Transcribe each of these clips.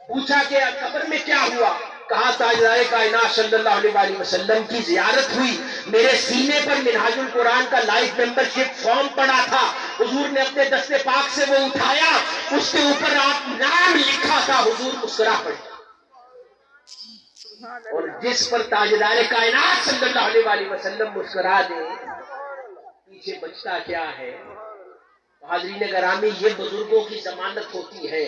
پوچھا کہ قبر میں کیا ہوا؟ کہا تاجدار کائنات صلی اللہ علیہ وسلم کی زیارت ہوئی، میرے سینے پر منہاج القرآن کا لائف ممبرشپ فارم پڑا تھا، حضور نے اپنے دست پاک سے وہ اٹھایا، اس کے اوپر آپ نام لکھا تھا، حضور مسکرا پڑے۔ اور جس پر تاجدار کائنات صلی اللہ علیہ وسلم مسکرا دے، پیچھے بچتا کیا ہے؟ حاضرین گرامی، یہ بزرگوں کی ضمانت ہوتی ہے،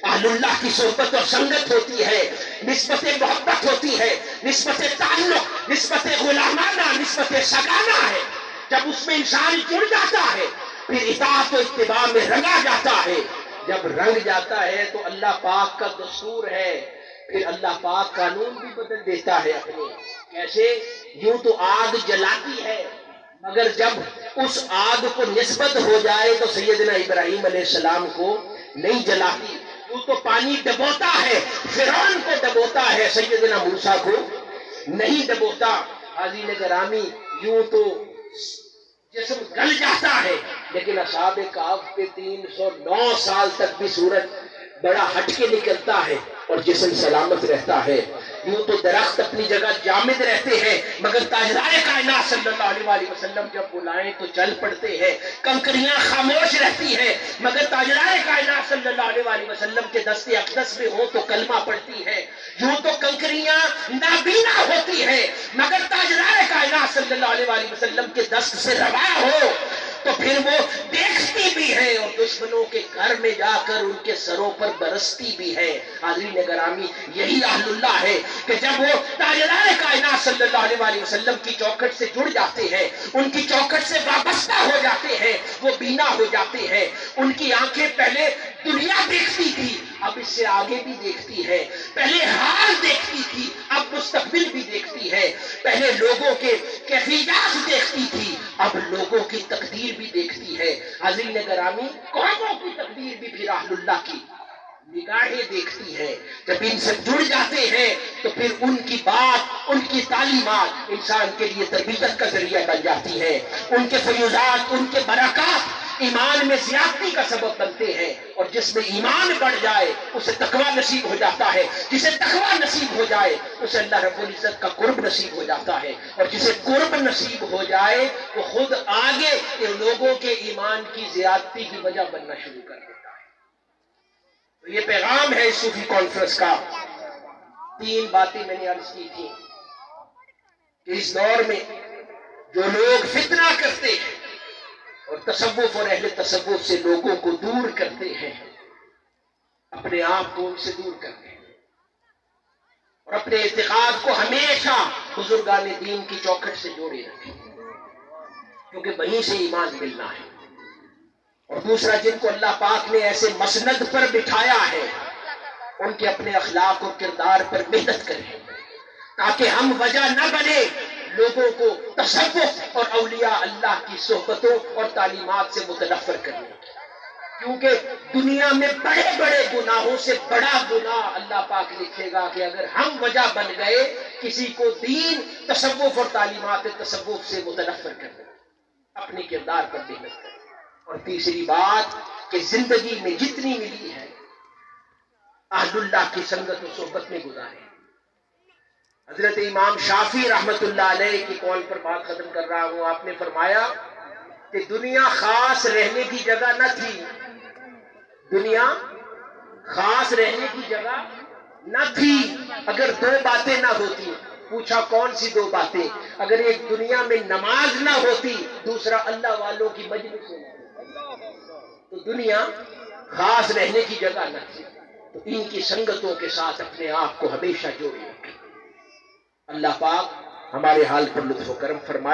اہل اللہ کی صحبت اور سنگت ہوتی ہے، نسبت محبت ہوتی ہے، نسبت تعلق، نسبت غلامانہ، نسبت سگانہ ہے۔ جب اس میں انسان جڑ جاتا ہے پھر اطاعت و اتباع میں رنگا جاتا ہے۔ جب رنگ جاتا ہے تو اللہ پاک کا دستور ہے، پھر اللہ پاک قانون بھی بدل دیتا ہے اپنے۔ کیسے؟ یوں تو آگ جلاتی ہے، مگر جب اس آگ کو نسبت ہو جائے تو سیدنا ابراہیم علیہ السلام کو نہیں جلاتی۔ وہ تو پانی ڈبوتا ہے، فرعون کو ڈبوتا ہے، سیدنا موسیٰ کو نہیں ڈبوتا۔ حاضرین گرامی، یوں تو جسم گل جاتا ہے، لیکن اصحاب کہف پہ 309 سال تک بھی سورج بڑا ہٹ کے نکلتا ہے اور جسم سلامت رہتا ہے۔ یوں تو درخت اپنی جگہ جامد رہتے ہیں، مگر تاجدار کائنات صلی اللہ علیہ وسلم جب بلائیں تو چل پڑتے ہیں۔ کنکریاں خاموش رہتی ہیں، مگر تاجدار کائنات صلی اللہ علیہ وسلم کے دست اقدس میں ہو تو کلمہ پڑتی ہے۔ یوں تو کنکریاں نابینا ہوتی ہیں، مگر تاجدار کائنات صلی اللہ علیہ وسلم کے دست سے روا ہو تو پھر وہ دیکھتی بھی ہے اور دشمنوں کے گھر میں جا کر ان کے سروں پر برستی بھی ہے۔ حاضرین گرامی، یہی اہل اللہ ہے کہ جب وہ تاجدار کائنات صلی اللہ علیہ وسلم کی چوکھٹ سے جڑ جاتے ہیں، ان کی چوکھٹ سے وابستہ ہو جاتے ہیں، وہ بینا ہو جاتے ہیں۔ ان کی آنکھیں پہلے دنیا دیکھتی تھی، اب اس سے آگے بھی دیکھتی ہے، پہلے حال دیکھتی تھی، اب مستقبل بھی دیکھتی ہے، پہلے لوگوں کے کیفیات دیکھتی تھی، اب لوگوں کی تقدیر بھی دیکھتی ہے۔ حاضرین گرامی، قوموں کی تقدیر بھی پھر اہل اللہ کی نگاہیں دیکھتی ہے۔ جب ان سے جڑ جاتے ہیں تو پھر ان کی بات، ان کی تعلیمات انسان کے لیے تربیت کا ذریعہ بن جاتی ہے۔ ان کے فیوزات، ان کے برکات ایمان میں زیادتی کا سبب بنتے ہیں، اور جس میں ایمان بڑھ جائے اسے تقوی نصیب ہو جاتا ہے، جسے تقوی نصیب ہو جائے اسے اللہ رب العزت کا قرب نصیب ہو جاتا ہے، اور جسے قرب نصیب ہو جائے وہ خود آگے ان لوگوں کے ایمان کی زیادتی کی وجہ بننا شروع کر دیتا ہے۔ تو یہ پیغام ہے اس صوفی کانفرنس کا۔ 3 باتیں میں نے عرض کی تھی کہ اس دور میں جو لوگ فتنہ کرتے ہیں اور تصوف اور اہل تصوف سے لوگوں کو دور کرتے ہیں، اپنے آپ کو ان سے دور کرتے ہیں اور اپنے اعتقاد کو ہمیشہ بزرگان دین کی چوکھٹ سے جوڑے رکھیں، کیونکہ وہیں سے ایمان ملنا ہے۔ اور دوسرا، جن کو اللہ پاک نے ایسے مسند پر بٹھایا ہے ان کے اپنے اخلاق اور کردار پر محنت کریں، تاکہ ہم وجہ نہ بنے لوگوں کو تصوف اور اولیاء اللہ کی صحبتوں اور تعلیمات سے متنفر کرنے۔ کیونکہ دنیا میں بڑے بڑے گناہوں سے بڑا گناہ اللہ پاک لکھے گا کہ اگر ہم وجہ بن گئے کسی کو دین، تصوف اور تعلیمات تصوف سے متنفر کرنے۔ اپنے کردار پر محنت کریں۔ اور تیسری بات کہ زندگی میں جتنی ملی ہے اہل اللہ کی سنگت و صحبت میں گزاریں۔ حضرت امام شافعی رحمت اللہ علیہ کی قول پر بات ختم کر رہا ہوں۔ آپ نے فرمایا کہ دنیا خاص رہنے کی جگہ نہ تھی، دنیا خاص رہنے کی جگہ نہ تھی اگر 2 باتیں نہ ہوتی۔ پوچھا کون سی 2 باتیں؟ اگر ایک دنیا میں نماز نہ ہوتی، دوسرا اللہ والوں کی مجلس نہ ہوتی، تو دنیا خاص رہنے کی جگہ نہ تھی۔ تو ان کی سنگتوں کے ساتھ اپنے آپ کو ہمیشہ جوڑے رکھیں۔ اللہ پاک ہمارے حال پر لطف و کرم فرمائے۔